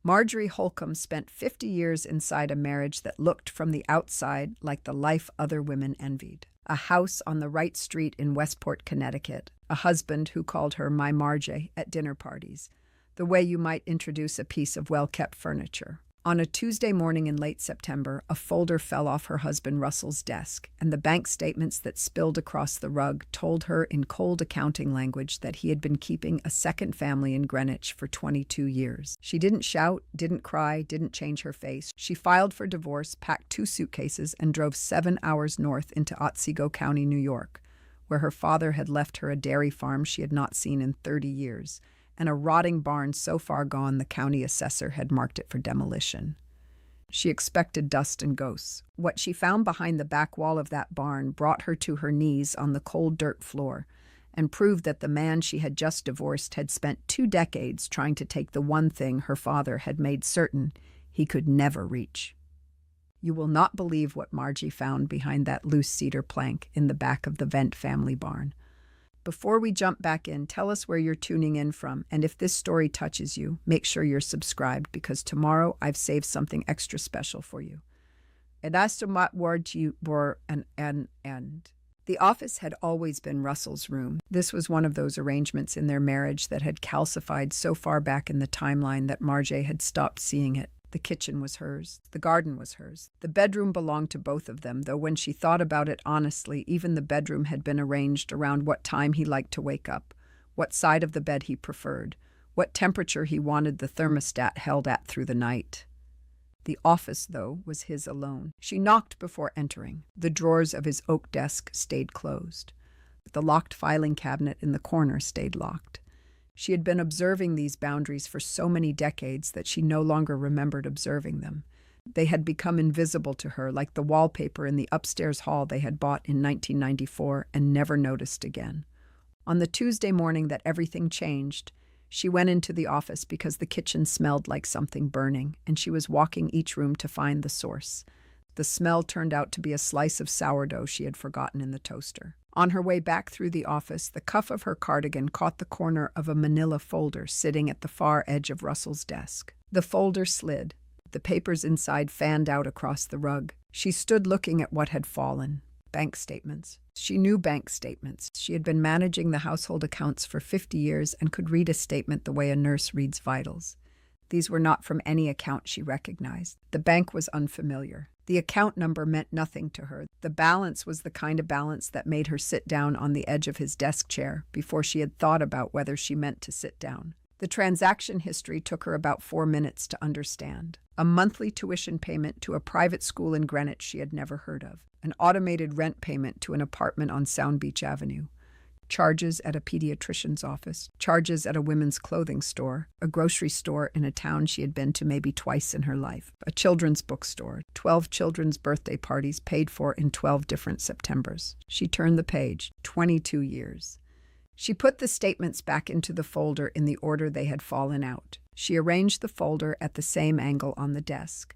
Marjorie Holcomb spent 50 years inside a marriage that looked from the outside like the life other women envied. A house on the right street in Westport, Connecticut. A husband who called her my Marje at dinner parties, the way you might introduce a piece of well-kept furniture. On a Tuesday morning in late September, a folder fell off her husband Russell's desk, and the bank statements that spilled across the rug told her in cold accounting language that he had been keeping a second family in Greenwich for 22 years. She didn't shout, didn't cry, didn't change her face. She filed for divorce, packed 2 suitcases, and drove 7 hours north into Otsego County, New York, where her father had left her a dairy farm she had not seen in 30 years. And a rotting barn so far gone the county assessor had marked it for demolition. She expected dust and ghosts. What she found behind the back wall of that barn brought her to her knees on the cold dirt floor and proved that the man she had just divorced had spent 2 decades trying to take the one thing her father had made certain he could never reach. You will not believe what Marje found behind that loose cedar plank in the back of the Wendt family barn. Before we jump back in, tell us where you're tuning in from, and if this story touches you, make sure you're subscribed because tomorrow I've saved something extra special for you. And as to what word you were and. The office had always been Russell's room. This was one of those arrangements in their marriage that had calcified so far back in the timeline that Marje had stopped seeing it. The kitchen was hers. The garden was hers. The bedroom belonged to both of them, though when she thought about it honestly, even the bedroom had been arranged around what time he liked to wake up, what side of the bed he preferred, what temperature he wanted the thermostat held at through the night. The office, though, was his alone. She knocked before entering. The drawers of his oak desk stayed closed. The locked filing cabinet in the corner stayed locked. She had been observing these boundaries for so many decades that she no longer remembered observing them. They had become invisible to her, like the wallpaper in the upstairs hall they had bought in 1994 and never noticed again. On the Tuesday morning that everything changed, she went into the office because the kitchen smelled like something burning, and she was walking each room to find the source. The smell turned out to be a slice of sourdough she had forgotten in the toaster. On her way back through the office, the cuff of her cardigan caught the corner of a manila folder sitting at the far edge of Russell's desk. The folder slid. The papers inside fanned out across the rug. She stood looking at what had fallen. Bank statements. She knew bank statements. She had been managing the household accounts for 50 years and could read a statement the way a nurse reads vitals. These were not from any account she recognized. The bank was unfamiliar. The account number meant nothing to her. The balance was the kind of balance that made her sit down on the edge of his desk chair before she had thought about whether she meant to sit down. The transaction history took her about 4 minutes to understand. A monthly tuition payment to a private school in Greenwich she had never heard of. An automated rent payment to an apartment on Sound Beach Avenue. Charges at a pediatrician's office, charges at a women's clothing store, a grocery store in a town she had been to maybe twice in her life, a children's bookstore, 12 children's birthday parties paid for in 12 different Septembers. She turned the page. 22 years. She put the statements back into the folder in the order they had fallen out. She arranged the folder at the same angle on the desk,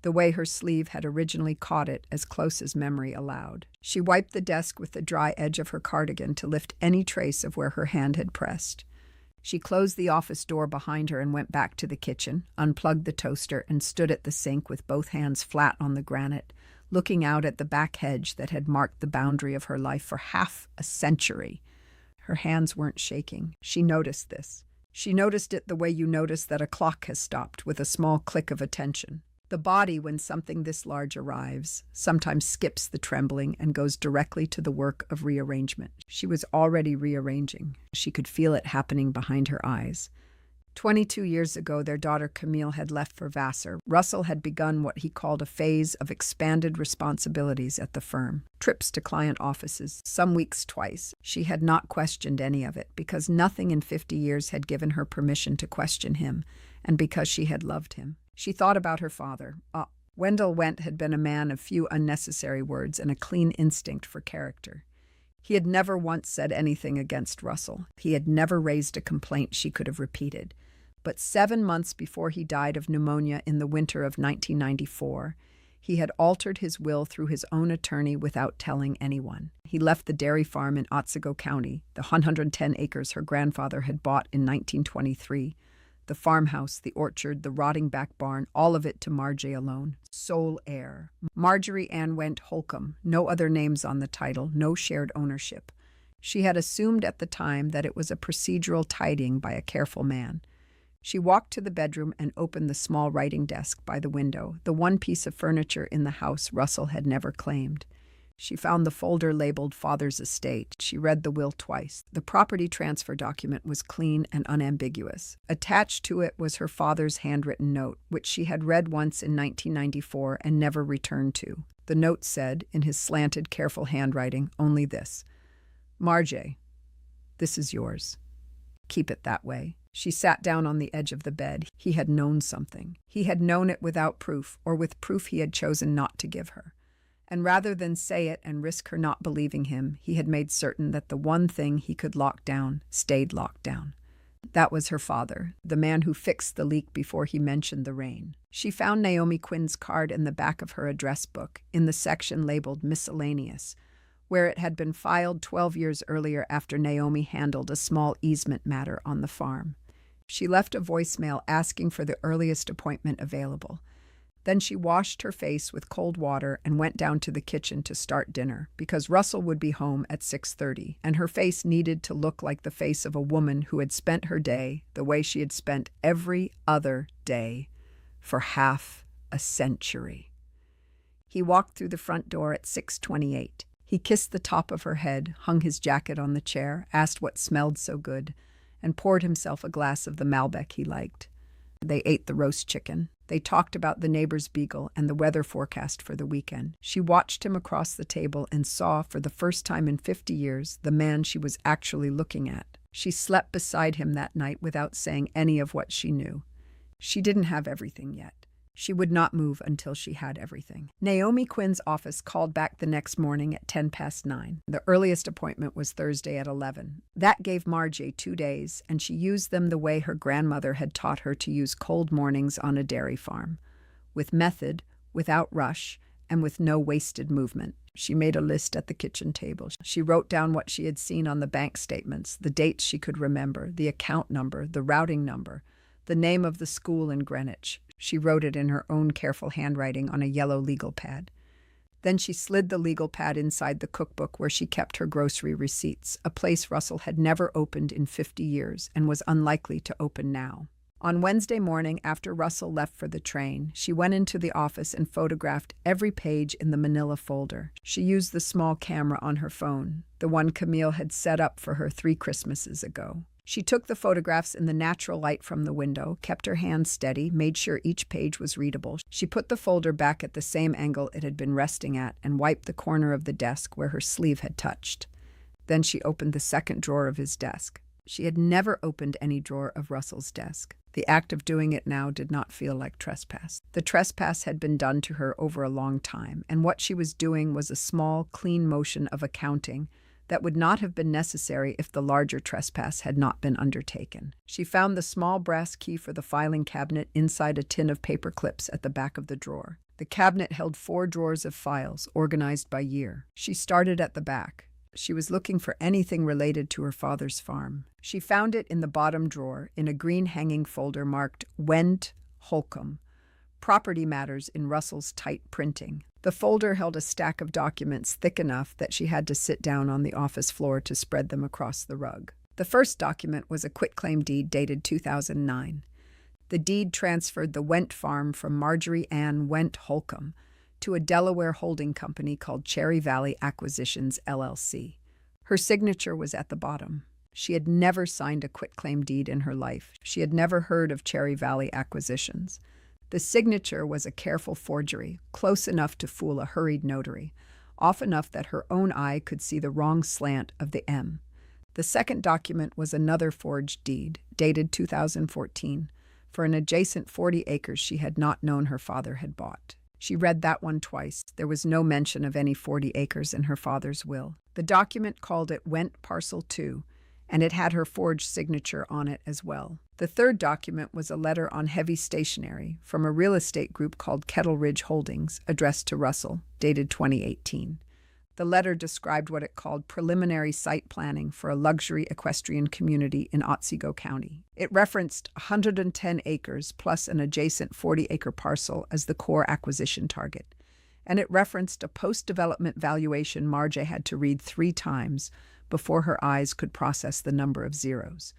the way her sleeve had originally caught it as close as memory allowed. She wiped the desk with the dry edge of her cardigan to lift any trace of where her hand had pressed. She closed the office door behind her and went back to the kitchen, unplugged the toaster, and stood at the sink with both hands flat on the granite, looking out at the back hedge that had marked the boundary of her life for half a century. Her hands weren't shaking. She noticed this. She noticed it the way you notice that a clock has stopped with a small click of attention. The body, when something this large arrives, sometimes skips the trembling and goes directly to the work of rearrangement. She was already rearranging. She could feel it happening behind her eyes. 22 years ago, their daughter Camille had left for Vassar. Russell had begun what he called a phase of expanded responsibilities at the firm. Trips to client offices, some weeks twice. She had not questioned any of it because nothing in 50 years had given her permission to question him, and because she had loved him. She thought about her father. Wendell Wendt had been a man of few unnecessary words and a clean instinct for character. He had never once said anything against Russell. He had never raised a complaint she could have repeated. But 7 months before he died of pneumonia in the winter of 1994, he had altered his will through his own attorney without telling anyone. He left the dairy farm in Otsego County, the 110 acres her grandfather had bought in 1923, the farmhouse, the orchard, the rotting back barn, all of it to Marje alone. Sole heir. Marjorie Wendt Holcomb. No other names on the title, no shared ownership. She had assumed at the time that it was a procedural tidying by a careful man. She walked to the bedroom and opened the small writing desk by the window, the one piece of furniture in the house Russell had never claimed. She found the folder labeled Father's Estate. She read the will twice. The property transfer document was clean and unambiguous. Attached to it was her father's handwritten note, which she had read once in 1994 and never returned to. The note said, in his slanted, careful handwriting, only this: Marje, this is yours. Keep it that way. She sat down on the edge of the bed. He had known something. He had known it without proof, or with proof he had chosen not to give her. And rather than say it and risk her not believing him, he had made certain that the one thing he could lock down stayed locked down. That was her father, the man who fixed the leak before he mentioned the rain. She found Naomi Quinn's card in the back of her address book, in the section labeled Miscellaneous, where it had been filed 12 years earlier after Naomi handled a small easement matter on the farm. She left a voicemail asking for the earliest appointment available. Then she washed her face with cold water and went down to the kitchen to start dinner, because Russell would be home at 6:30, and her face needed to look like the face of a woman who had spent her day the way she had spent every other day for half a century. He walked through the front door at 6:28. He kissed the top of her head, hung his jacket on the chair, asked what smelled so good, and poured himself a glass of the Malbec he liked. They ate the roast chicken. They talked about the neighbor's beagle and the weather forecast for the weekend. She watched him across the table and saw, for the first time in 50 years, the man she was actually looking at. She slept beside him that night without saying any of what she knew. She didn't have everything yet. She would not move until she had everything. Naomi Quinn's office called back the next morning at 9:10. The earliest appointment was Thursday at 11. That gave Marje 2 days, and she used them the way her grandmother had taught her to use cold mornings on a dairy farm. With method, without rush, and with no wasted movement. She made a list at the kitchen table. She wrote down what she had seen on the bank statements, the dates she could remember, the account number, the routing number, the name of the school in Greenwich. She wrote it in her own careful handwriting on a yellow legal pad. Then she slid the legal pad inside the cookbook where she kept her grocery receipts, a place Russell had never opened in 50 years and was unlikely to open now. On Wednesday morning, after Russell left for the train, she went into the office and photographed every page in the manila folder. She used the small camera on her phone, the one Camille had set up for her 3 Christmases ago. She took the photographs in the natural light from the window, kept her hand steady, made sure each page was readable. She put the folder back at the same angle it had been resting at and wiped the corner of the desk where her sleeve had touched. Then she opened the second drawer of his desk. She had never opened any drawer of Russell's desk. The act of doing it now did not feel like trespass. The trespass had been done to her over a long time, and what she was doing was a small, clean motion of accounting that would not have been necessary if the larger trespass had not been undertaken. She found the small brass key for the filing cabinet inside a tin of paper clips at the back of the drawer. The cabinet held 4 drawers of files, organized by year. She started at the back. She was looking for anything related to her father's farm. She found it in the bottom drawer, in a green hanging folder marked Wendt Holcomb, Property Matters in Russell's tight printing. The folder held a stack of documents thick enough that she had to sit down on the office floor to spread them across the rug. The first document was a quitclaim deed dated 2009. The deed transferred the Wendt farm from Marjorie Wendt Holcomb to a Delaware holding company called Cherry Valley Acquisitions, LLC. Her signature was at the bottom. She had never signed a quitclaim deed in her life. She had never heard of Cherry Valley Acquisitions. The signature was a careful forgery, close enough to fool a hurried notary, off enough that her own eye could see the wrong slant of the M. The second document was another forged deed, dated 2014, for an adjacent 40 acres she had not known her father had bought. She read that one twice. There was no mention of any 40 acres in her father's will. The document called it Wendt Parcel 2, and it had her forged signature on it as well. The third document was a letter on heavy stationery from a real estate group called Kettle Ridge Holdings, addressed to Russell, dated 2018. The letter described what it called preliminary site planning for a luxury equestrian community in Otsego County. It referenced 110 acres plus an adjacent 40-acre parcel as the core acquisition target. And it referenced a post-development valuation Marje had to read 3 times before her eyes could process the number of zeros.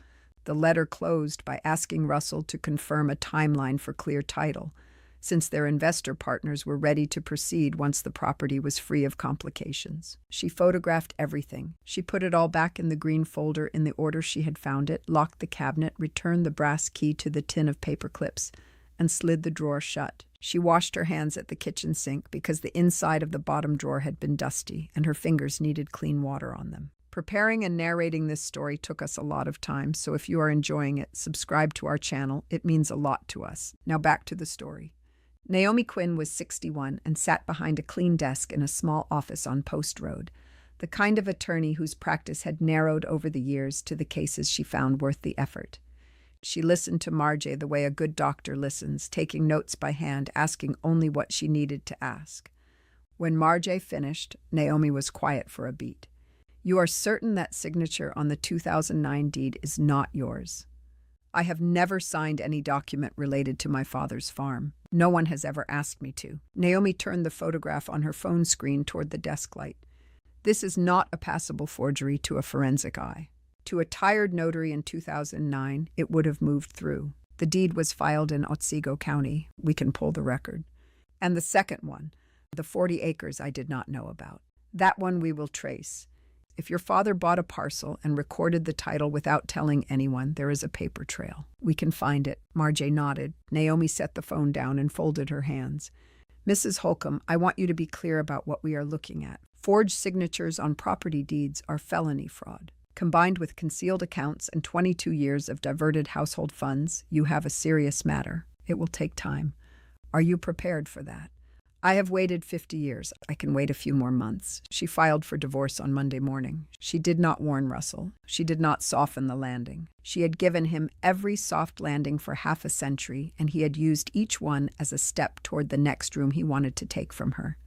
The letter closed by asking Russell to confirm a timeline for clear title, since their investor partners were ready to proceed once the property was free of complications. She photographed everything. She put it all back in the green folder in the order she had found it, locked the cabinet, returned the brass key to the tin of paper clips, and slid the drawer shut. She washed her hands at the kitchen sink because the inside of the bottom drawer had been dusty and her fingers needed clean water on them. Preparing and narrating this story took us a lot of time, so if you are enjoying it, subscribe to our channel. It means a lot to us. Now back to the story. Naomi Quinn was 61 and sat behind a clean desk in a small office on Post Road, the kind of attorney whose practice had narrowed over the years to the cases she found worth the effort. She listened to Marje the way a good doctor listens, taking notes by hand, asking only what she needed to ask. When Marje finished, Naomi was quiet for a beat. "You are certain that signature on the 2009 deed is not yours?" "I have never signed any document related to my father's farm. No one has ever asked me to." Naomi turned the photograph on her phone screen toward the desk light. "This is not a passable forgery to a forensic eye. To a tired notary in 2009, it would have moved through. The deed was filed in Otsego County. We can pull the record. And the second one, the 40 acres I did not know about. That one we will trace. If your father bought a parcel and recorded the title without telling anyone, there is a paper trail. We can find it." Marje nodded. Naomi set the phone down and folded her hands. "Mrs. Holcomb, I want you to be clear about what we are looking at. Forged signatures on property deeds are felony fraud. Combined with concealed accounts and 22 years of diverted household funds, you have a serious matter. It will take time. Are you prepared for that?" "I have waited 50 years. I can wait a few more months." She filed for divorce on Monday morning. She did not warn Russell. She did not soften the landing. She had given him every soft landing for half a century, and he had used each one as a step toward the next room he wanted to take from her.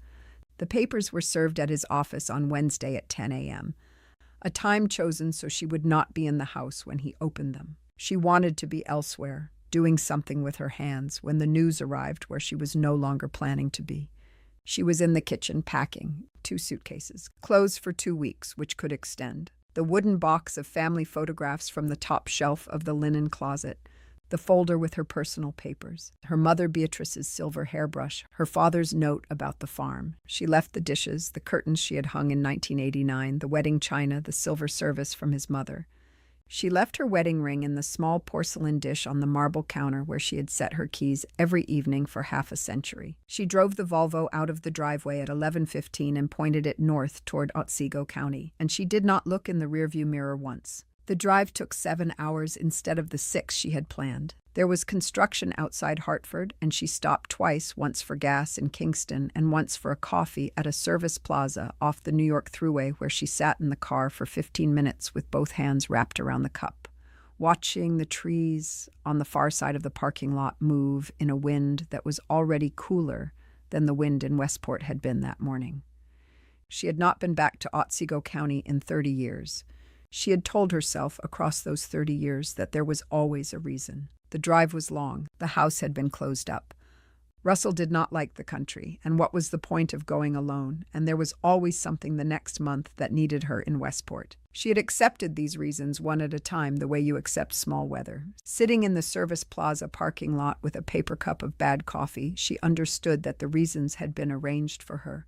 The papers were served at his office on Wednesday at 10 a.m., a time chosen so she would not be in the house when he opened them. She wanted to be elsewhere, doing something with her hands, when the news arrived where she was no longer planning to be. She was in the kitchen packing 2 suitcases, clothes for 2 weeks, which could extend, the wooden box of family photographs from the top shelf of the linen closet, the folder with her personal papers, her mother Beatrice's silver hairbrush, her father's note about the farm. She left the dishes, the curtains she had hung in 1989, the wedding china, the silver service from his mother. She left her wedding ring in the small porcelain dish on the marble counter where she had set her keys every evening for half a century. She drove the Volvo out of the driveway at 11:15 and pointed it north toward Otsego County, and she did not look in the rearview mirror once. The drive took 7 hours instead of the 6 she had planned. There was construction outside Hartford, and she stopped twice, once for gas in Kingston and once for a coffee at a service plaza off the New York Thruway, where she sat in the car for 15 minutes with both hands wrapped around the cup, watching the trees on the far side of the parking lot move in a wind that was already cooler than the wind in Westport had been that morning. She had not been back to Otsego County in 30 years. She had told herself across those 30 years that there was always a reason. The drive was long. The house had been closed up. Russell did not like the country, and what was the point of going alone? And there was always something the next month that needed her in Westport. She had accepted these reasons one at a time, the way you accept small weather. Sitting in the Service Plaza parking lot with a paper cup of bad coffee, she understood that the reasons had been arranged for her.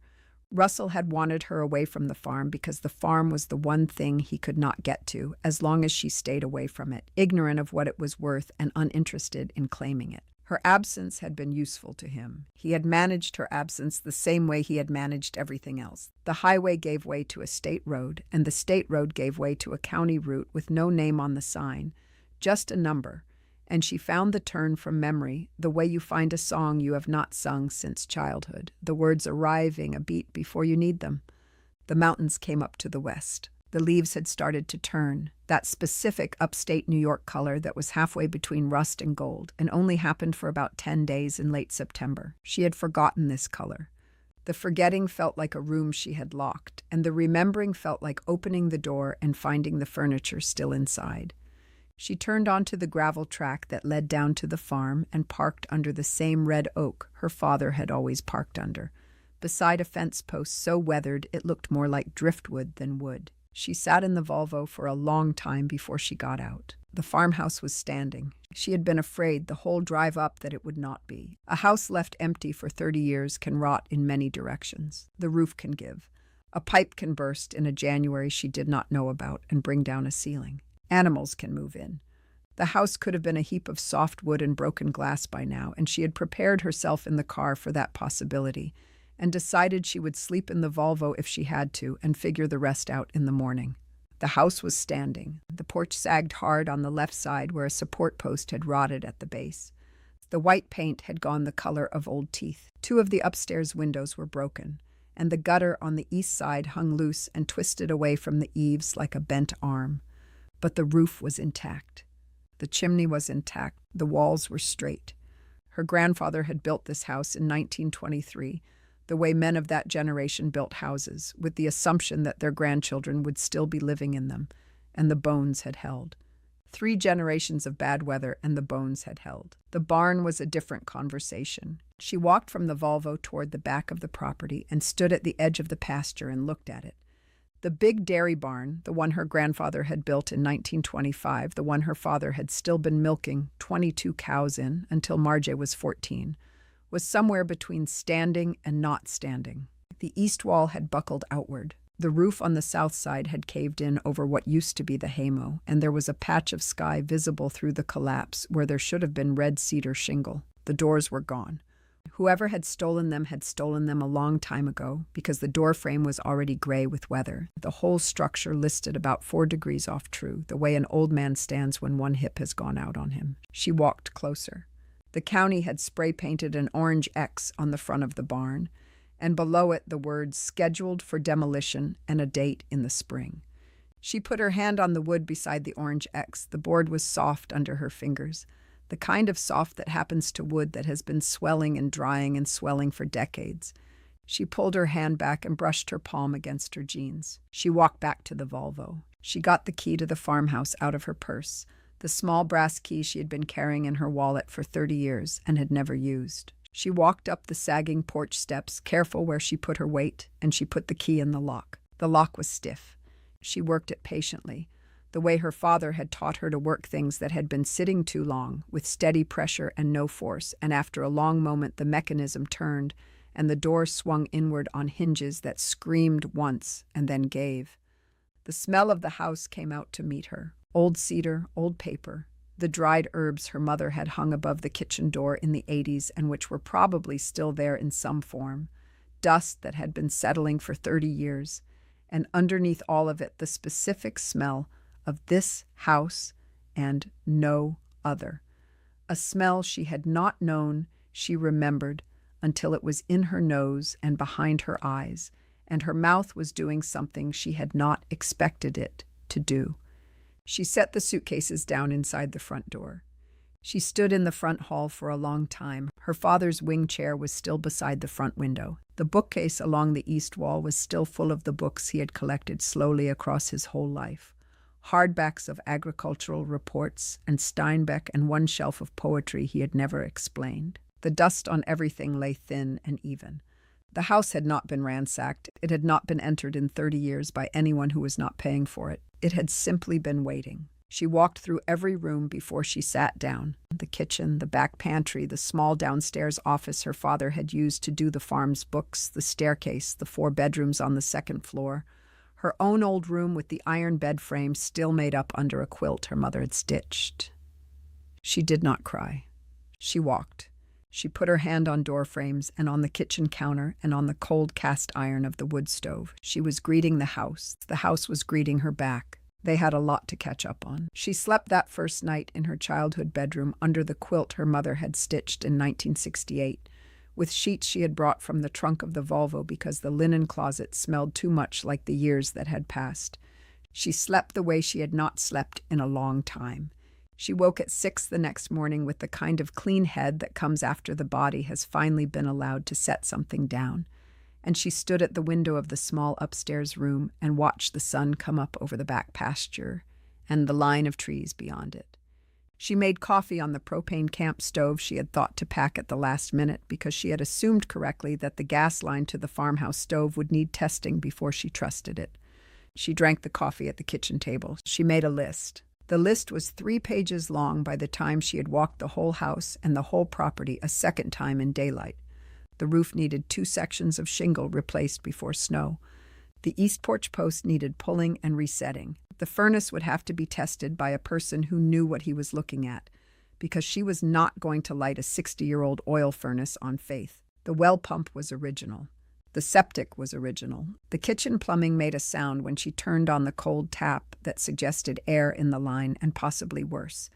Russell had wanted her away from the farm because the farm was the one thing he could not get to as long as she stayed away from it, ignorant of what it was worth and uninterested in claiming it. Her absence had been useful to him. He had managed her absence the same way he had managed everything else. The highway gave way to a state road, and the state road gave way to a county route with no name on the sign, just a number. And she found the turn from memory, the way you find a song you have not sung since childhood, the words arriving a beat before you need them. The mountains came up to the west. The leaves had started to turn, that specific upstate New York color that was halfway between rust and gold, and only happened for about 10 days in late September. She had forgotten this color. The forgetting felt like a room she had locked, and the remembering felt like opening the door and finding the furniture still inside. She turned onto the gravel track that led down to the farm and parked under the same red oak her father had always parked under, beside a fence post so weathered it looked more like driftwood than wood. She sat in the Volvo for a long time before she got out. The farmhouse was standing. She had been afraid the whole drive up that it would not be. A house left empty for 30 years can rot in many directions. The roof can give. A pipe can burst in a January she did not know about and bring down a ceiling. Animals can move in. The house could have been a heap of soft wood and broken glass by now, and she had prepared herself in the car for that possibility and decided she would sleep in the Volvo if she had to and figure the rest out in the morning. The house was standing. The porch sagged hard on the left side where a support post had rotted at the base. The white paint had gone the color of old teeth. 2 of the upstairs windows were broken, and the gutter on the east side hung loose and twisted away from the eaves like a bent arm. But the roof was intact. The chimney was intact. The walls were straight. Her grandfather had built this house in 1923, the way men of that generation built houses, with the assumption that their grandchildren would still be living in them, and the bones had held. 3 generations of bad weather, and the bones had held. The barn was a different conversation. She walked from the Volvo toward the back of the property and stood at the edge of the pasture and looked at it. The big dairy barn, the one her grandfather had built in 1925, the one her father had still been milking 22 cows in until Marje was 14, was somewhere between standing and not standing. The east wall had buckled outward. The roof on the south side had caved in over what used to be the haymow, and there was a patch of sky visible through the collapse where there should have been red cedar shingle. The doors were gone. Whoever had stolen them a long time ago, because the door frame was already gray with weather. The whole structure listed about 4 degrees off true, the way an old man stands when one hip has gone out on him. She walked closer. The county had spray-painted an orange X on the front of the barn, and below it the words "scheduled for demolition" and a date in the spring. She put her hand on the wood beside the orange X. The board was soft under her fingers, the kind of soft that happens to wood that has been swelling and drying and swelling for decades. She pulled her hand back and brushed her palm against her jeans. She walked back to the Volvo. She got the key to the farmhouse out of her purse, the small brass key she had been carrying in her wallet for 30 years and had never used. She walked up the sagging porch steps, careful where she put her weight, and she put the key in the lock. The lock was stiff. She worked it patiently, the way her father had taught her to work things that had been sitting too long, with steady pressure and no force, and after a long moment the mechanism turned, and the door swung inward on hinges that screamed once and then gave. The smell of the house came out to meet her. Old cedar, old paper, the dried herbs her mother had hung above the kitchen door in the 80s and which were probably still there in some form, dust that had been settling for 30 years, and underneath all of it the specific smell of this house and no other. A smell she had not known she remembered until it was in her nose and behind her eyes, and her mouth was doing something she had not expected it to do. She set the suitcases down inside the front door. She stood in the front hall for a long time. Her father's wing chair was still beside the front window. The bookcase along the east wall was still full of the books he had collected slowly across his whole life. Hardbacks of agricultural reports and Steinbeck and one shelf of poetry he had never explained. The dust on everything lay thin and even. The house had not been ransacked. It had not been entered in 30 years by anyone who was not paying for it. It had simply been waiting. She walked through every room before she sat down. The kitchen, the back pantry, the small downstairs office her father had used to do the farm's books, the staircase, the 4 bedrooms on the second floor, her own old room with the iron bed frame still made up under a quilt her mother had stitched. She did not cry. She walked. She put her hand on door frames and on the kitchen counter and on the cold cast iron of the wood stove. She was greeting the house. The house was greeting her back. They had a lot to catch up on. She slept that first night in her childhood bedroom under the quilt her mother had stitched in 1968, with sheets she had brought from the trunk of the Volvo because the linen closet smelled too much like the years that had passed. She slept the way she had not slept in a long time. She woke at 6 the next morning with the kind of clean head that comes after the body has finally been allowed to set something down. and she stood at the window of the small upstairs room and watched the sun come up over the back pasture and the line of trees beyond it. She made coffee on the propane camp stove she had thought to pack at the last minute because she had assumed correctly that the gas line to the farmhouse stove would need testing before she trusted it. She drank the coffee at the kitchen table. She made a list. The list was 3 pages long by the time she had walked the whole house and the whole property a second time in daylight. The roof needed 2 sections of shingle replaced before snow. The east porch post needed pulling and resetting. The furnace would have to be tested by a person who knew what he was looking at, because she was not going to light a 60-year-old oil furnace on faith. The well pump was original. The septic was original. The kitchen plumbing made a sound when she turned on the cold tap that suggested air in the line and possibly worse.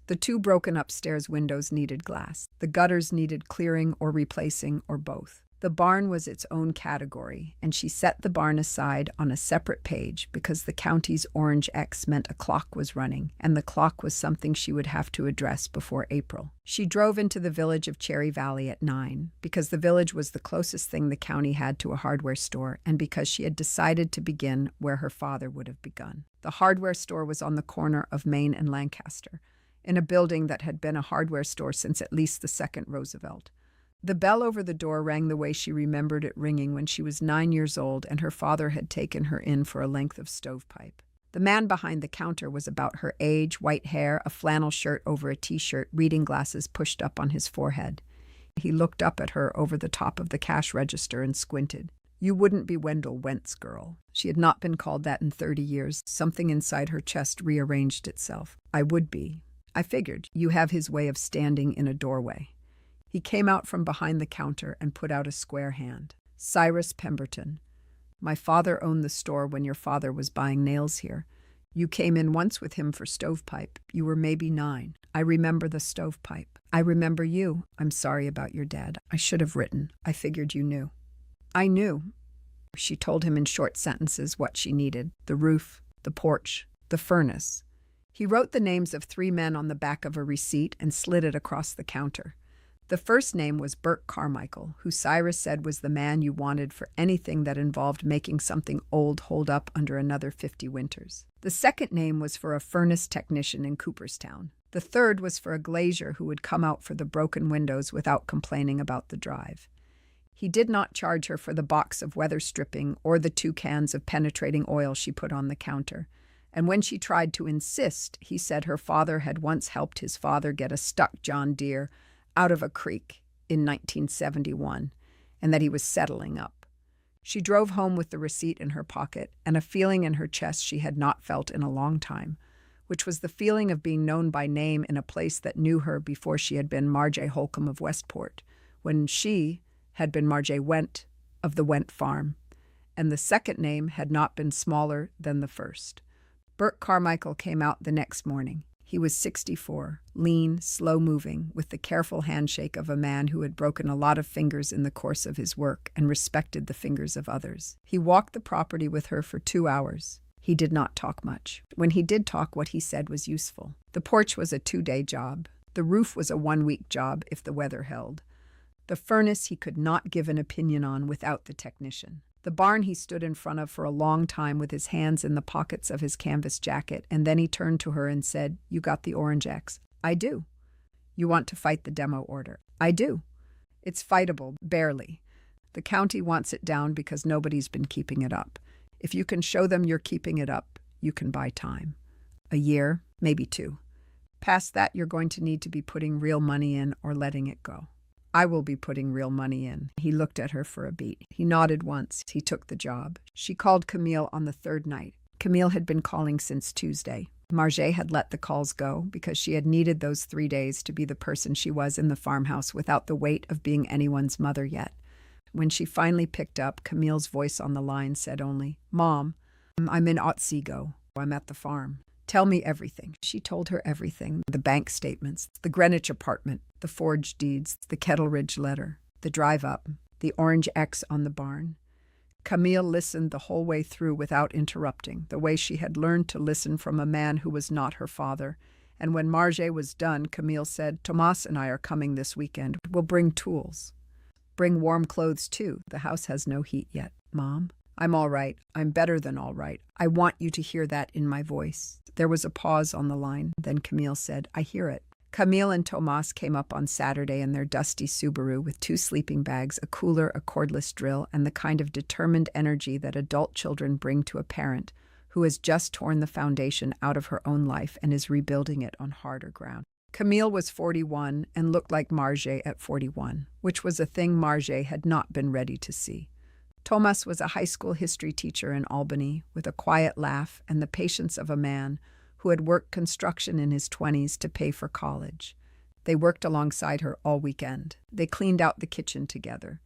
The 2 broken upstairs windows needed glass. The gutters needed clearing or replacing or both. The barn was its own category, and she set the barn aside on a separate page because the county's orange X meant a clock was running, and the clock was something she would have to address before April. She drove into the village of Cherry Valley at 9 because the village was the closest thing the county had to a hardware store, and because she had decided to begin where her father would have begun. The hardware store was on the corner of Main and Lancaster, in a building that had been a hardware store since at least the second Roosevelt. The bell over the door rang the way she remembered it ringing when she was 9 years old and her father had taken her in for a length of stovepipe. The man behind the counter was about her age, white hair, a flannel shirt over a t-shirt, reading glasses pushed up on his forehead. He looked up at her over the top of the cash register and squinted. You wouldn't be Wendell Wendt's girl. She had not been called that in 30 years. Something inside her chest rearranged itself. I would be. I figured. You have his way of standing in a doorway. He came out from behind the counter and put out a square hand. Cyrus Pemberton. My father owned the store when your father was buying nails here. You came in once with him for stovepipe. You were maybe 9. I remember the stovepipe. I remember you. I'm sorry about your dad. I should have written. I figured you knew. I knew. She told him in short sentences what she needed. The roof, the porch, the furnace. He wrote the names of 3 men on the back of a receipt and slid it across the counter. The first name was Bert Carmichael, who Cyrus said was the man you wanted for anything that involved making something old hold up under another 50 winters. The second name was for a furnace technician in Cooperstown. The third was for a glazier who would come out for the broken windows without complaining about the drive. He did not charge her for the box of weather stripping or the 2 cans of penetrating oil she put on the counter. And when she tried to insist, he said her father had once helped his father get a stuck John Deere out of a creek in 1971, and that he was settling up. She drove home with the receipt in her pocket and a feeling in her chest she had not felt in a long time, which was the feeling of being known by name in a place that knew her before she had been Marjorie Holcomb of Westport, when she had been Marje Wendt of the Wendt farm, and the second name had not been smaller than the first. Bert Carmichael came out the next morning. He was 64, lean, slow-moving, with the careful handshake of a man who had broken a lot of fingers in the course of his work and respected the fingers of others. He walked the property with her for 2 hours. He did not talk much. When he did talk, what he said was useful. The porch was a 2-day job. The roof was a 1-week job if the weather held. The furnace he could not give an opinion on without the technician. The barn he stood in front of for a long time with his hands in the pockets of his canvas jacket, and then he turned to her and said, You got the orange X? I do. You want to fight the demo order? I do. It's fightable, barely. The county wants it down because nobody's been keeping it up. If you can show them you're keeping it up, you can buy time. A year, maybe 2. Past that, you're going to need to be putting real money in or letting it go. I will be putting real money in. He looked at her for a beat. He nodded once. He took the job. She called Camille on the 3rd night. Camille had been calling since Tuesday. Marje had let the calls go because she had needed those 3 days to be the person she was in the farmhouse without the weight of being anyone's mother yet. When she finally picked up, Camille's voice on the line said only, Mom, I'm in Otsego. I'm at the farm. Tell me everything. She told her everything. The bank statements, the Greenwich apartment, the forged deeds, the Kettle Ridge letter, the drive up, the orange X on the barn. Camille listened the whole way through without interrupting, the way she had learned to listen from a man who was not her father. And when Marje was done, Camille said, Tomas and I are coming this weekend. We'll bring tools. Bring warm clothes, too. The house has no heat yet. Mom? I'm all right. I'm better than all right. I want you to hear that in my voice. There was a pause on the line. Then Camille said, I hear it. Camille and Tomas came up on Saturday in their dusty Subaru with 2 sleeping bags, a cooler, a cordless drill, and the kind of determined energy that adult children bring to a parent who has just torn the foundation out of her own life and is rebuilding it on harder ground. Camille was 41 and looked like Marje at 41, which was a thing Marje had not been ready to see. Tomas was a high school history teacher in Albany with a quiet laugh and the patience of a man who had worked construction in his 20s to pay for college. They worked alongside her all weekend. They cleaned out the kitchen together.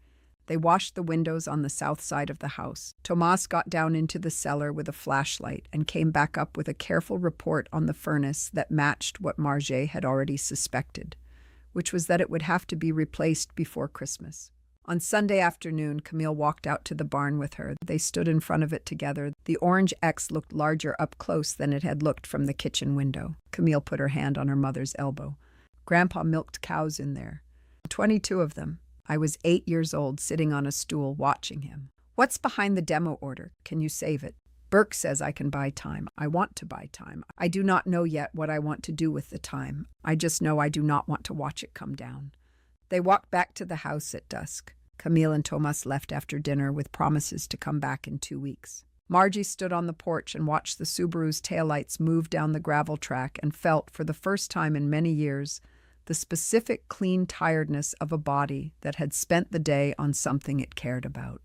They washed the windows on the south side of the house. Tomas got down into the cellar with a flashlight and came back up with a careful report on the furnace that matched what Marje had already suspected, which was that it would have to be replaced before Christmas. On Sunday afternoon, Camille walked out to the barn with her. They stood in front of it together. The orange X looked larger up close than it had looked from the kitchen window. Camille put her hand on her mother's elbow. Grandpa milked cows in there. 22 of them. I was 8 years old, sitting on a stool watching him. What's behind the demo order? Can you save it? Burke says I can buy time. I want to buy time. I do not know yet what I want to do with the time. I just know I do not want to watch it come down. They walked back to the house at dusk. Camille and Tomas left after dinner with promises to come back in 2 weeks. Margie stood on the porch and watched the Subaru's taillights move down the gravel track and felt, for the first time in many years, the specific clean tiredness of a body that had spent the day on something it cared about.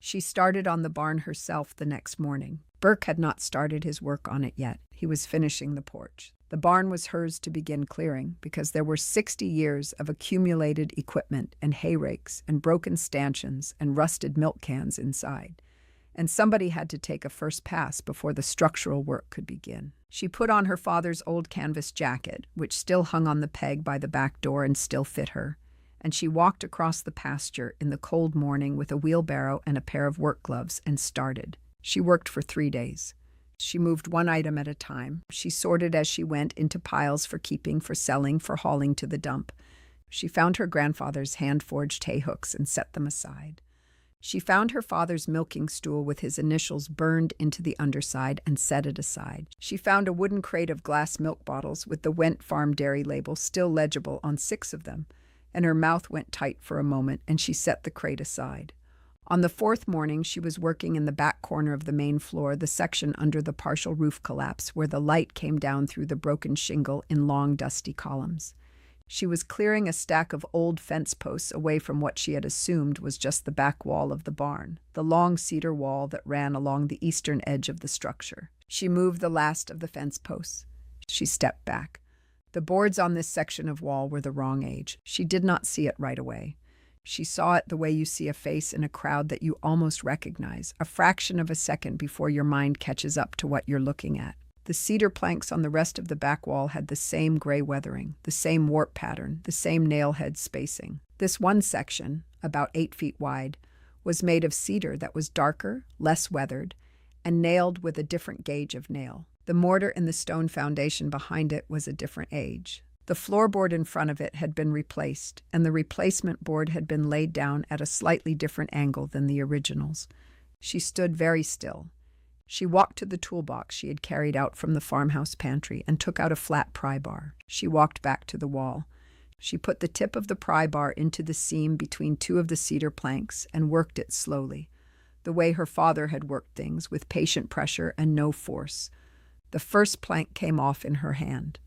She started on the barn herself the next morning. Burke had not started his work on it yet. He was finishing the porch. The barn was hers to begin clearing because there were 60 years of accumulated equipment and hay rakes and broken stanchions and rusted milk cans inside. And somebody had to take a first pass before the structural work could begin. She put on her father's old canvas jacket, which still hung on the peg by the back door and still fit her, and she walked across the pasture in the cold morning with a wheelbarrow and a pair of work gloves and started. She worked for 3 days. She moved one item at a time. She sorted as she went into piles for keeping, for selling, for hauling to the dump. She found her grandfather's hand-forged hay hooks and set them aside. She found her father's milking stool with his initials burned into the underside and set it aside. She found a wooden crate of glass milk bottles with the Wendt farm dairy label still legible on 6 of them, and her mouth went tight for a moment, and she set the crate aside. On the 4th morning, she was working in the back corner of the main floor, the section under the partial roof collapse, where the light came down through the broken shingle in long, dusty columns. She was clearing a stack of old fence posts away from what she had assumed was just the back wall of the barn, the long cedar wall that ran along the eastern edge of the structure. She moved the last of the fence posts. She stepped back. The boards on this section of wall were the wrong age. She did not see it right away. She saw it the way you see a face in a crowd that you almost recognize, a fraction of a second before your mind catches up to what you're looking at. The cedar planks on the rest of the back wall had the same gray weathering, the same warp pattern, the same nail-head spacing. This one section, about 8 feet wide, was made of cedar that was darker, less weathered, and nailed with a different gauge of nail. The mortar in the stone foundation behind it was a different age. The floorboard in front of it had been replaced, and the replacement board had been laid down at a slightly different angle than the originals. She stood very still. She walked to the toolbox she had carried out from the farmhouse pantry and took out a flat pry bar. She walked back to the wall. She put the tip of the pry bar into the seam between 2 of the cedar planks and worked it slowly, the way her father had worked things, with patient pressure and no force. The first plank came off in her hand.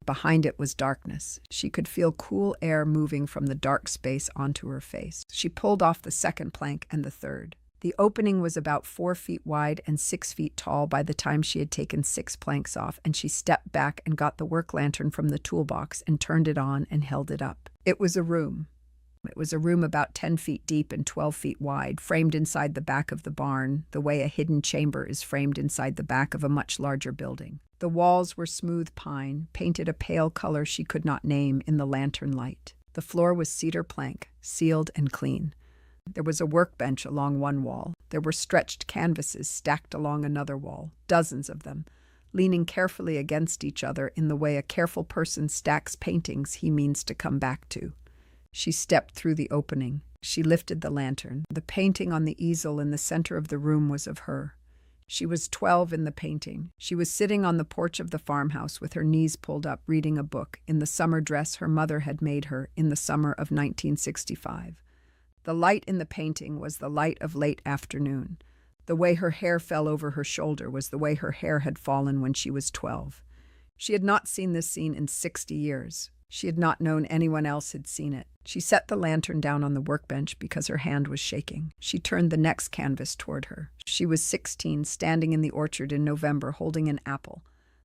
Behind it was darkness. She could feel cool air moving from the dark space onto her face. She pulled off the second plank and the third. The opening was about 4 feet wide and 6 feet tall by the time she had taken 6 planks off, and she stepped back and got the work lantern from the toolbox and turned it on and held it up. It was a room. It was a room about 10 feet deep and 12 feet wide, framed inside the back of the barn, the way a hidden chamber is framed inside the back of a much larger building. The walls were smooth pine, painted a pale color she could not name in the lantern light. The floor was cedar plank, sealed and clean. There was a workbench along one wall. There were stretched canvases stacked along another wall, dozens of them, leaning carefully against each other in the way a careful person stacks paintings he means to come back to. She stepped through the opening. She lifted the lantern. The painting on the easel in the center of the room was of her. She was 12 in the painting. She was sitting on the porch of the farmhouse with her knees pulled up, reading a book in the summer dress her mother had made her in the summer of 1965. The light in the painting was the light of late afternoon. The way her hair fell over her shoulder was the way her hair had fallen when she was 12. She had not seen this scene in 60 years. She had not known anyone else had seen it. She set the lantern down on the workbench because her hand was shaking. She turned the next canvas toward her. She was 16, standing in the orchard in November holding an apple.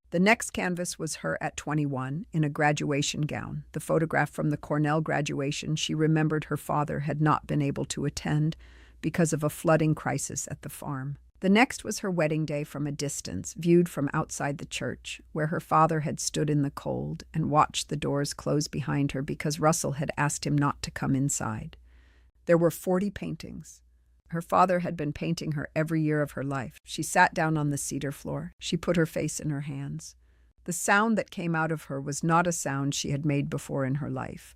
The next canvas was her at 21, in a graduation gown. The photograph from the Cornell graduation she remembered her father had not been able to attend because of a flooding crisis at the farm. The next was her wedding day from a distance, viewed from outside the church, where her father had stood in the cold and watched the doors close behind her because Russell had asked him not to come inside. There were 40 paintings. Her father had been painting her every year of her life. She sat down on the cedar floor. She put her face in her hands. The sound that came out of her was not a sound she had made before in her life,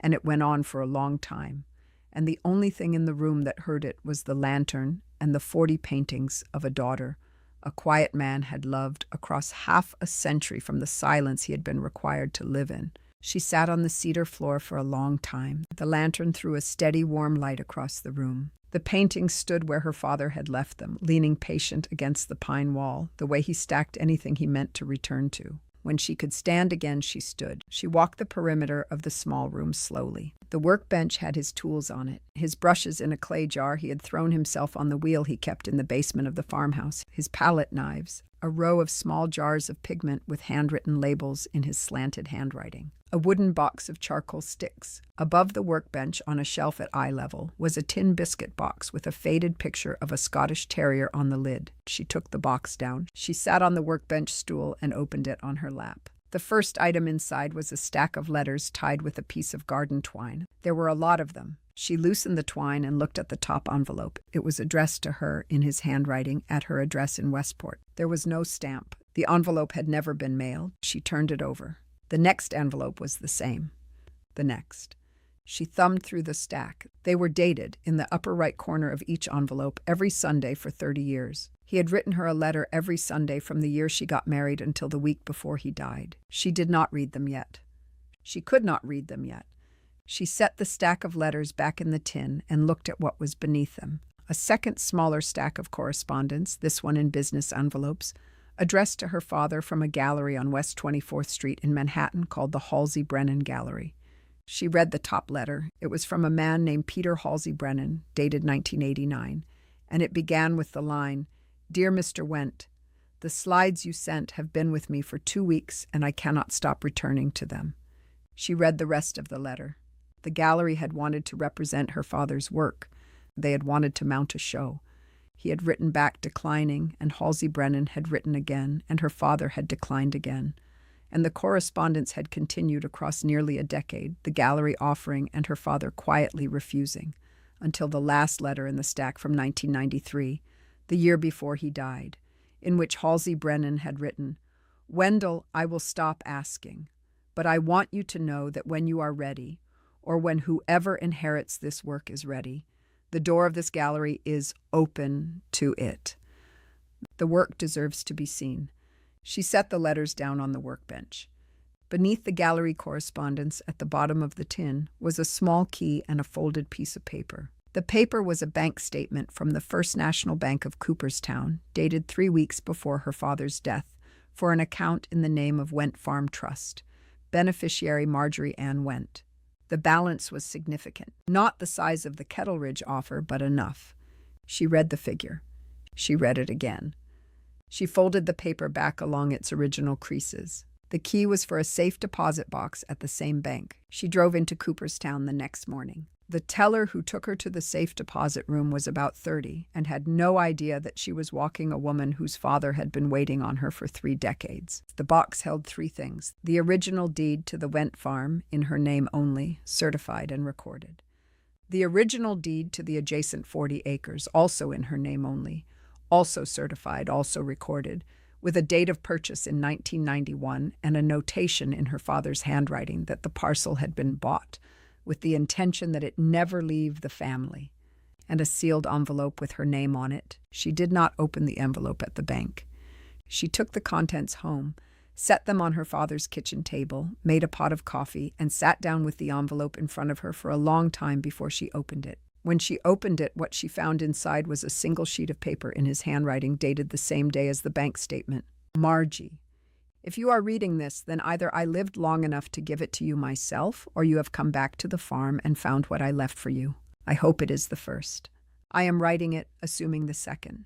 and it went on for a long time. And the only thing in the room that heard it was the lantern and the 40 paintings of a daughter a quiet man had loved across half a century from the silence he had been required to live in. She sat on the cedar floor for a long time. The lantern threw a steady, warm light across the room. The paintings stood where her father had left them, leaning patient against the pine wall, the way he stacked anything he meant to return to. When she could stand again, she stood. She walked the perimeter of the small room slowly. The workbench had his tools on it, his brushes in a clay jar he had thrown himself on the wheel he kept in the basement of the farmhouse, his palette knives, a row of small jars of pigment with handwritten labels in his slanted handwriting, a wooden box of charcoal sticks. Above the workbench, on a shelf at eye level, was a tin biscuit box with a faded picture of a Scottish terrier on the lid. She took the box down. She sat on the workbench stool and opened it on her lap. The first item inside was a stack of letters tied with a piece of garden twine. There were a lot of them. She loosened the twine and looked at the top envelope. It was addressed to her in his handwriting at her address in Westport. There was no stamp. The envelope had never been mailed. She turned it over. The next envelope was the same. The next. She thumbed through the stack. They were dated, in the upper right corner of each envelope, every Sunday for 30 years. He had written her a letter every Sunday from the year she got married until the week before he died. She did not read them yet. She could not read them yet. She set the stack of letters back in the tin and looked at what was beneath them. A second smaller stack of correspondence, this one in business envelopes, addressed to her father from a gallery on West 24th Street in Manhattan called the Halsey Brennan Gallery. She read the top letter. It was from a man named Peter Halsey Brennan, dated 1989, and it began with the line, "Dear Mr. Wendt, the slides you sent have been with me for 2 weeks and I cannot stop returning to them." She read the rest of the letter. The gallery had wanted to represent her father's work. They had wanted to mount a show. He had written back declining, and Halsey Brennan had written again, and her father had declined again. And the correspondence had continued across nearly a decade, the gallery offering and her father quietly refusing, until the last letter in the stack from 1993, the year before he died, in which Halsey Brennan had written, "Wendell, I will stop asking, but I want you to know that when you are ready, or when whoever inherits this work is ready, the door of this gallery is open to it. The work deserves to be seen." She set the letters down on the workbench. Beneath the gallery correspondence, at the bottom of the tin, was a small key and a folded piece of paper. The paper was a bank statement from the First National Bank of Cooperstown, dated 3 weeks before her father's death, for an account in the name of Wendt Farm Trust, beneficiary Marjorie Wendt. The balance was significant. Not the size of the Kettle Ridge offer, but enough. She read the figure. She read it again. She folded the paper back along its original creases. The key was for a safe deposit box at the same bank. She drove into Cooperstown the next morning. The teller who took her to the safe deposit room was about 30 and had no idea that she was walking a woman whose father had been waiting on her for 3 decades. The box held 3 things: the original deed to the Wendt farm, in her name only, certified and recorded; the original deed to the adjacent 40 acres, also in her name only, also certified, also recorded, with a date of purchase in 1991 and a notation in her father's handwriting that the parcel had been bought, with the intention that it never leave the family, and a sealed envelope with her name on it. She did not open the envelope at the bank. She took the contents home, set them on her father's kitchen table, made a pot of coffee, and sat down with the envelope in front of her for a long time before she opened it. When she opened it, what she found inside was a single sheet of paper in his handwriting dated the same day as the bank statement. Marje, if you are reading this, then either I lived long enough to give it to you myself, or you have come back to the farm and found what I left for you. I hope it is the first. I am writing it, assuming the second.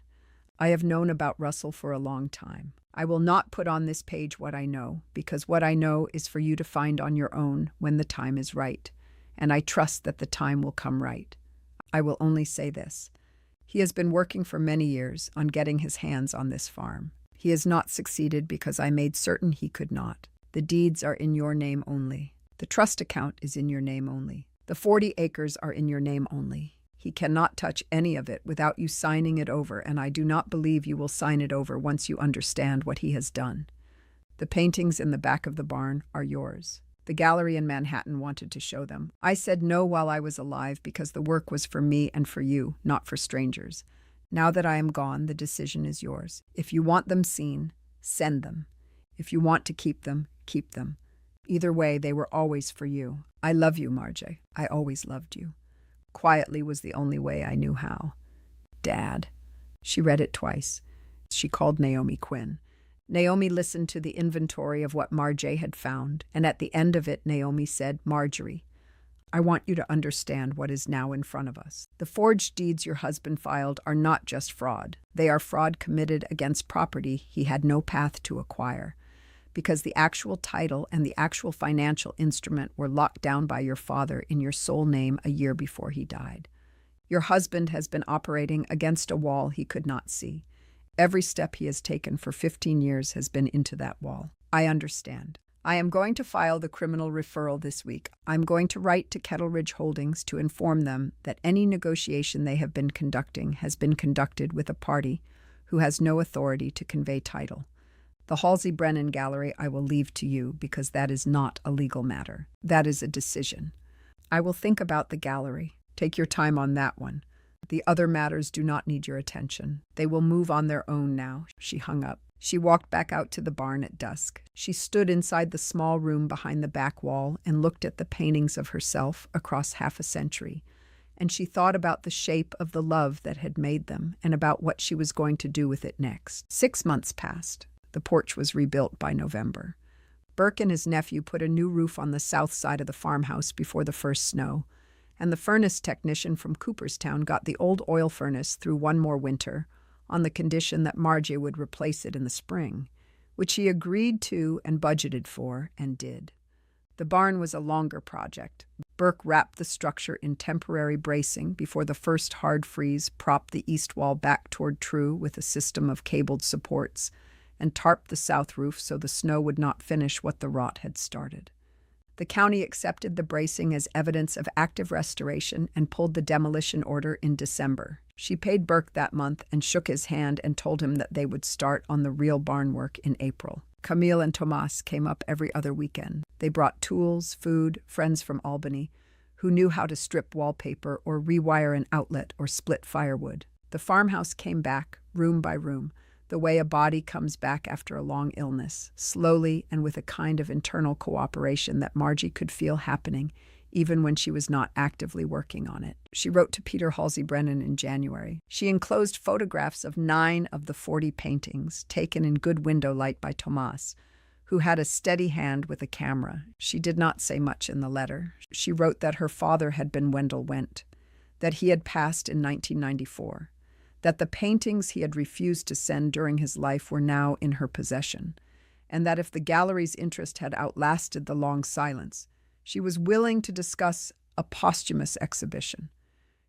I have known about Russell for a long time. I will not put on this page what I know, because what I know is for you to find on your own when the time is right, and I trust that the time will come right. I will only say this. He has been working for many years on getting his hands on this farm. He has not succeeded because I made certain he could not. The deeds are in your name only. The trust account is in your name only. The 40 acres are in your name only. He cannot touch any of it without you signing it over, and I do not believe you will sign it over once you understand what he has done. The paintings in the back of the barn are yours. The gallery in Manhattan wanted to show them. I said no while I was alive because the work was for me and for you, not for strangers. Now that I am gone, the decision is yours. If you want them seen, send them. If you want to keep them, keep them. Either way, they were always for you. I love you, Marje. I always loved you. Quietly was the only way I knew how. Dad. She read it twice. She called Naomi Quinn. Naomi listened to the inventory of what Marje had found, and at the end of it, Naomi said, Marjorie, I want you to understand what is now in front of us. The forged deeds your husband filed are not just fraud. They are fraud committed against property he had no path to acquire, because the actual title and the actual financial instrument were locked down by your father in your sole name a year before he died. Your husband has been operating against a wall he could not see. Every step he has taken for 15 years has been into that wall. I understand. I am going to file the criminal referral this week. I'm going to write to Kettle Ridge Holdings to inform them that any negotiation they have been conducting has been conducted with a party who has no authority to convey title. The Halsey Brennan Gallery I will leave to you because that is not a legal matter. That is a decision. I will think about the gallery. Take your time on that one. The other matters do not need your attention. They will move on their own now. She hung up. She walked back out to the barn at dusk. She stood inside the small room behind the back wall and looked at the paintings of herself across half a century. And she thought about the shape of the love that had made them and about what she was going to do with it next. 6 months passed. The porch was rebuilt by November. Burke and his nephew put a new roof on the south side of the farmhouse before the first snow, and the furnace technician from Cooperstown got the old oil furnace through one more winter on the condition that Marje would replace it in the spring, which he agreed to and budgeted for and did. The barn was a longer project. Burke wrapped the structure in temporary bracing before the first hard freeze propped the east wall back toward true with a system of cabled supports and tarped the south roof so the snow would not finish what the rot had started. The county accepted the bracing as evidence of active restoration and pulled the demolition order in December. She paid Burke that month and shook his hand and told him that they would start on the real barn work in April. Camille and Tomas came up every other weekend. They brought tools, food, friends from Albany, who knew how to strip wallpaper or rewire an outlet or split firewood. The farmhouse came back, room by room, the way a body comes back after a long illness, slowly and with a kind of internal cooperation that Marje could feel happening, even when she was not actively working on it. She wrote to Peter Halsey Brennan in January. She enclosed photographs of 9 of the 40 paintings, taken in good window light by Tomas, who had a steady hand with a camera. She did not say much in the letter. She wrote that her father had been Wendell Wendt, that he had passed in 1994, that the paintings he had refused to send during his life were now in her possession, and that if the gallery's interest had outlasted the long silence, she was willing to discuss a posthumous exhibition.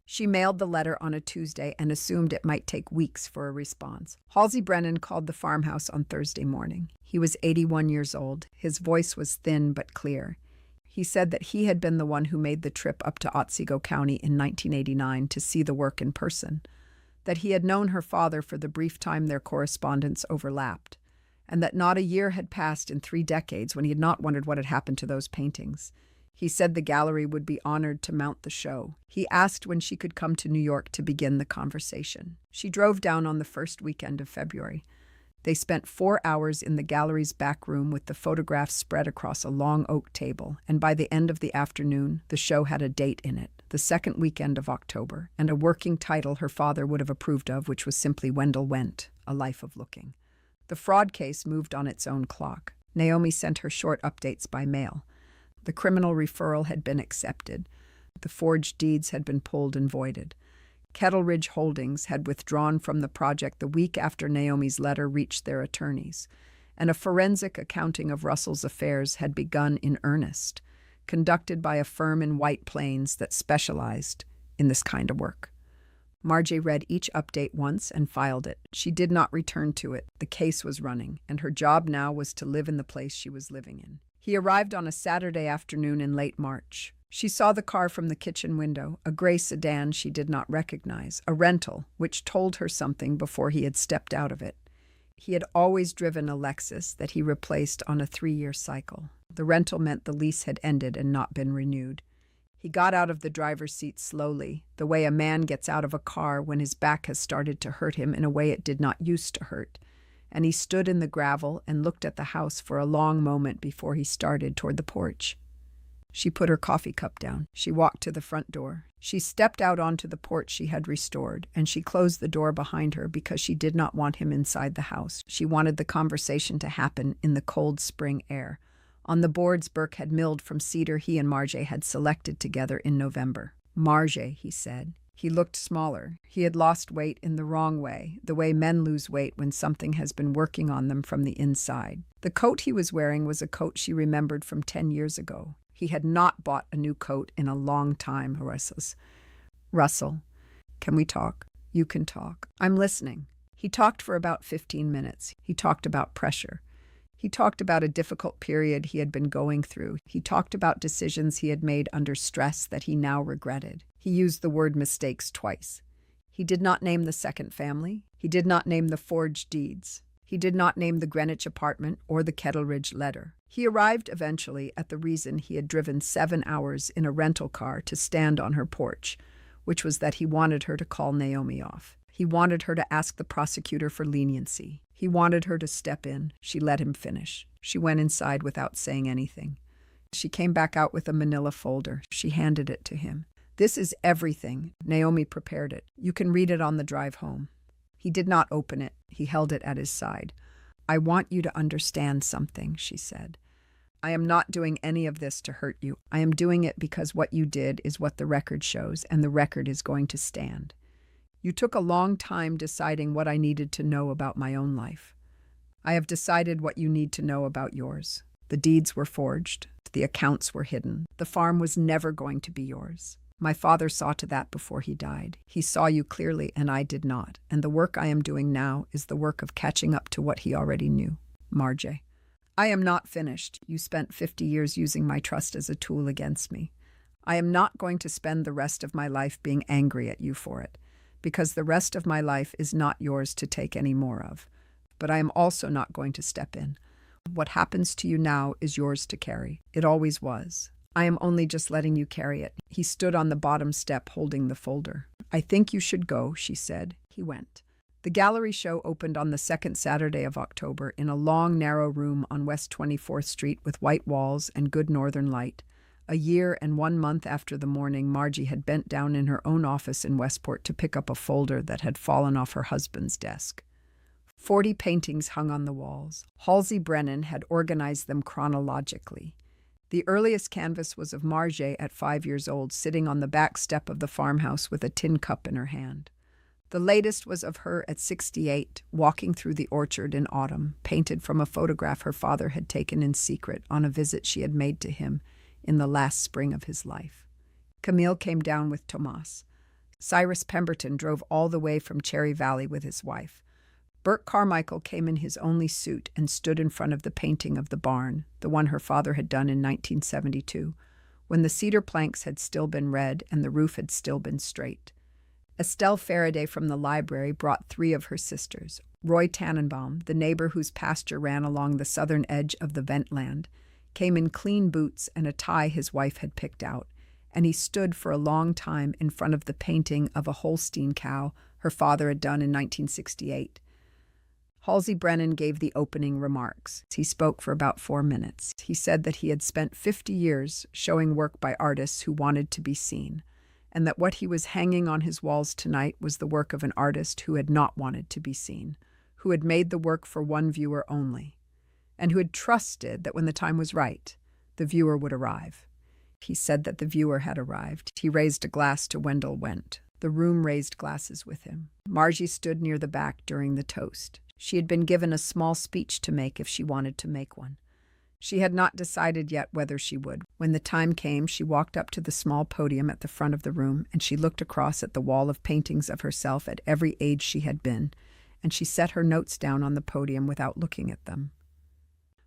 She mailed the letter on a Tuesday and assumed it might take weeks for a response. Halsey Brennan called the farmhouse on Thursday morning. He was 81 years old. His voice was thin but clear. He said that he had been the one who made the trip up to Otsego County in 1989 to see the work in person, that he had known her father for the brief time their correspondence overlapped, and that not a year had passed in 3 decades when he had not wondered what had happened to those paintings. He said the gallery would be honored to mount the show. He asked when she could come to New York to begin the conversation. She drove down on the first weekend of February. They spent 4 hours in the gallery's back room with the photographs spread across a long oak table, and by the end of the afternoon, the show had a date in it, the second weekend of October, and a working title her father would have approved of, which was simply Wendt, A Life of Looking. The fraud case moved on its own clock. Naomi sent her short updates by mail. The criminal referral had been accepted. The forged deeds had been pulled and voided. Kettle Ridge Holdings had withdrawn from the project the week after Naomi's letter reached their attorneys, and a forensic accounting of Russell's affairs had begun in earnest, conducted by a firm in White Plains that specialized in this kind of work. Marje read each update once and filed it. She did not return to it. The case was running, and her job now was to live in the place she was living in. He arrived on a Saturday afternoon in late March. She saw the car from the kitchen window, a gray sedan she did not recognize, a rental, which told her something before he had stepped out of it. He had always driven a Lexus that he replaced on a 3-year cycle. The rental meant the lease had ended and not been renewed. He got out of the driver's seat slowly, the way a man gets out of a car when his back has started to hurt him in a way it did not used to hurt, and he stood in the gravel and looked at the house for a long moment before he started toward the porch. She put her coffee cup down. She walked to the front door. She stepped out onto the porch she had restored, and she closed the door behind her because she did not want him inside the house. She wanted the conversation to happen in the cold spring air, on the boards Burke had milled from cedar he and Marje had selected together in November. Marje, he said. He looked smaller. He had lost weight in the wrong way, the way men lose weight when something has been working on them from the inside. The coat he was wearing was a coat she remembered from 10 years ago. He had not bought a new coat in a long time, Russell, can we talk? You can talk. I'm listening. He talked for about 15 minutes. He talked about pressure. He talked about a difficult period he had been going through. He talked about decisions he had made under stress that he now regretted. He used the word mistakes twice. He did not name the second family. He did not name the forged deeds. He did not name the Greenwich apartment or the Kettle Ridge letter. He arrived eventually at the reason he had driven 7 hours in a rental car to stand on her porch, which was that he wanted her to call Naomi off. He wanted her to ask the prosecutor for leniency. He wanted her to step in. She let him finish. She went inside without saying anything. She came back out with a manila folder. She handed it to him. This is everything. Naomi prepared it. You can read it on the drive home. He did not open it. He held it at his side. I want you to understand something, she said. I am not doing any of this to hurt you. I am doing it because what you did is what the record shows, and the record is going to stand. You took a long time deciding what I needed to know about my own life. I have decided what you need to know about yours. The deeds were forged. The accounts were hidden. The farm was never going to be yours. My father saw to that before he died. He saw you clearly, and I did not. And the work I am doing now is the work of catching up to what he already knew. Marje. I am not finished. You spent 50 years using my trust as a tool against me. I am not going to spend the rest of my life being angry at you for it, because the rest of my life is not yours to take any more of. But I am also not going to step in. What happens to you now is yours to carry. It always was. I am only just letting you carry it. He stood on the bottom step holding the folder. I think you should go, she said. He went. The gallery show opened on the second Saturday of October in a long, narrow room on West 24th Street with white walls and good northern light. A year and 1 month after the morning, Marje had bent down in her own office in Westport to pick up a folder that had fallen off her husband's desk. 40 paintings hung on the walls. Halsey Brennan had organized them chronologically. The earliest canvas was of Marje at 5 years old, sitting on the back step of the farmhouse with a tin cup in her hand. The latest was of her at 68, walking through the orchard in autumn, painted from a photograph her father had taken in secret on a visit she had made to him in the last spring of his life. Camille came down with Tomas. Cyrus Pemberton drove all the way from Cherry Valley with his wife. Bert Carmichael came in his only suit and stood in front of the painting of the barn, the one her father had done in 1972, when the cedar planks had still been red and the roof had still been straight. Estelle Faraday from the library brought 3 of her sisters: Roy Tannenbaum, the neighbor whose pasture ran along the southern edge of the Wendt land, came in clean boots and a tie his wife had picked out, and he stood for a long time in front of the painting of a Holstein cow her father had done in 1968. Halsey Brennan gave the opening remarks. He spoke for about 4 minutes. He said that he had spent 50 years showing work by artists who wanted to be seen, and that what he was hanging on his walls tonight was the work of an artist who had not wanted to be seen, who had made the work for one viewer only, and who had trusted that when the time was right, the viewer would arrive. He said that the viewer had arrived. He raised a glass to Wendt. The room raised glasses with him. Marje stood near the back during the toast. She had been given a small speech to make if she wanted to make one. She had not decided yet whether she would. When the time came, she walked up to the small podium at the front of the room, and she looked across at the wall of paintings of herself at every age she had been, and she set her notes down on the podium without looking at them.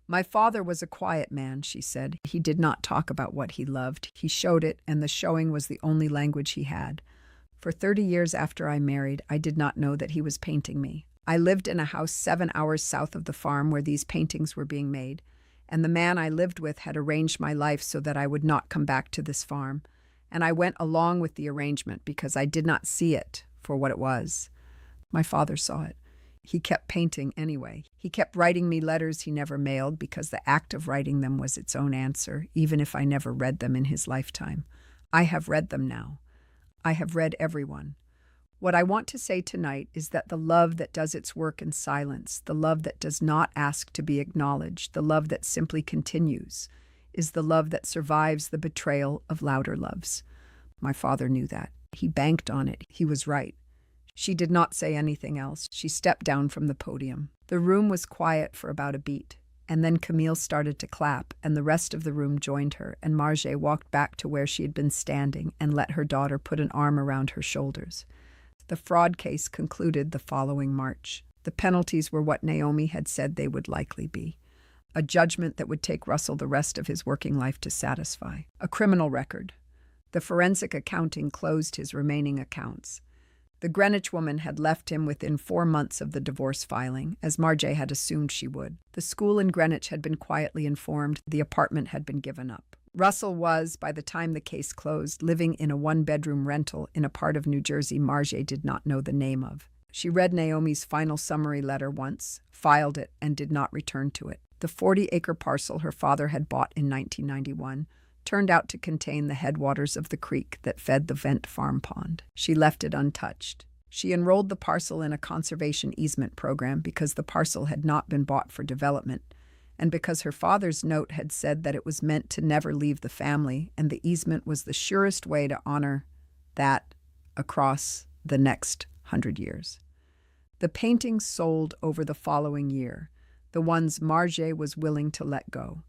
"My father was a quiet man," she said. "He did not talk about what he loved. He showed it, and the showing was the only language he had. For 30 years after I married, I did not know that he was painting me. I lived in a house 7 hours south of the farm where these paintings were being made, and the man I lived with had arranged my life so that I would not come back to this farm, and I went along with the arrangement because I did not see it for what it was. My father saw it. He kept painting anyway. He kept writing me letters he never mailed because the act of writing them was its own answer, even if I never read them in his lifetime. I have read them now. I have read every one. What I want to say tonight is that the love that does its work in silence, the love that does not ask to be acknowledged, the love that simply continues, is the love that survives the betrayal of louder loves. My father knew that. He banked on it. He was right." She did not say anything else. She stepped down from the podium. The room was quiet for about a beat, and then Camille started to clap, and the rest of the room joined her, and Marje walked back to where she had been standing and let her daughter put an arm around her shoulders. The fraud case concluded the following March. The penalties were what Naomi had said they would likely be. A judgment that would take Russell the rest of his working life to satisfy. A criminal record. The forensic accounting closed his remaining accounts. The Greenwich woman had left him within 4 months of the divorce filing, as Marje had assumed she would. The school in Greenwich had been quietly informed. The apartment had been given up. Russell was, by the time the case closed, living in a 1-bedroom rental in a part of New Jersey Marje did not know the name of. She read Naomi's final summary letter once, filed it, and did not return to it. The 40-acre parcel her father had bought in 1991 turned out to contain the headwaters of the creek that fed the Wendt farm pond. She left it untouched. She enrolled the parcel in a conservation easement program because the parcel had not been bought for development, and because her father's note had said that it was meant to never leave the family, and the easement was the surest way to honor that across the next 100 years. The paintings sold over the following year, the ones Marje was willing to let go.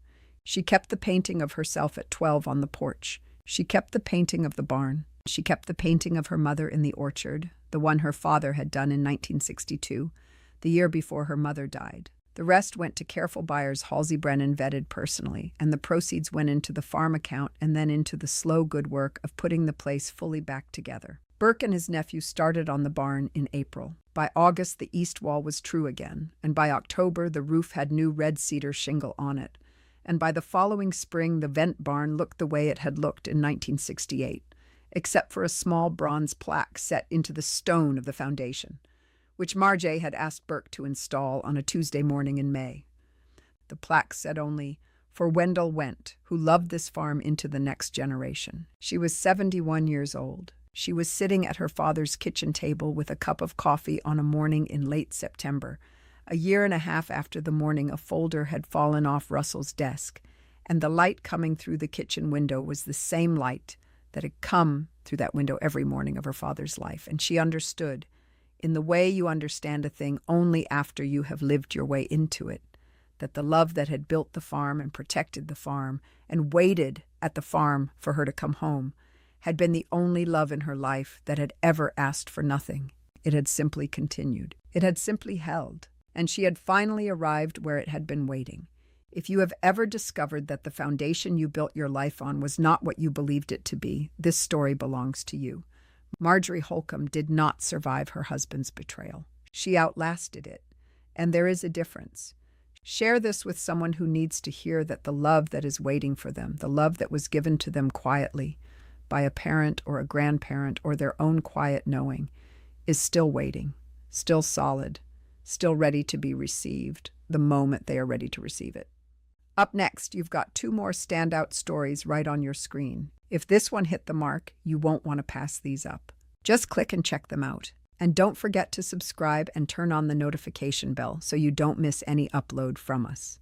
She kept the painting of herself at 12 on the porch. She kept the painting of the barn. She kept the painting of her mother in the orchard, the one her father had done in 1962, the year before her mother died. The rest went to careful buyers Halsey Brennan vetted personally, and the proceeds went into the farm account and then into the slow good work of putting the place fully back together. Burke and his nephew started on the barn in April. By August, the east wall was true again, and by October, the roof had new red cedar shingle on it. And by the following spring, the Wendt barn looked the way it had looked in 1968, except for a small bronze plaque set into the stone of the foundation, which Marje had asked Burke to install on a Tuesday morning in May. The plaque said only, "For Wendell Wendt, who loved this farm into the next generation." She was 71 years old. She was sitting at her father's kitchen table with a cup of coffee on a morning in late September, a year and a half after the morning a folder had fallen off Russell's desk, and the light coming through the kitchen window was the same light that had come through that window every morning of her father's life, and she understood, in the way you understand a thing only after you have lived your way into it, that the love that had built the farm and protected the farm and waited at the farm for her to come home had been the only love in her life that had ever asked for nothing. It had simply continued. It had simply held. And she had finally arrived where it had been waiting. If you have ever discovered that the foundation you built your life on was not what you believed it to be, this story belongs to you. Marjorie Holcomb did not survive her husband's betrayal. She outlasted it. And there is a difference. Share this with someone who needs to hear that the love that is waiting for them, the love that was given to them quietly by a parent or a grandparent or their own quiet knowing, is still waiting, still solid, still ready to be received the moment they are ready to receive it. Up next, you've got 2 more standout stories right on your screen. If this one hit the mark, you won't want to pass these up. Just click and check them out. And don't forget to subscribe and turn on the notification bell so you don't miss any upload from us.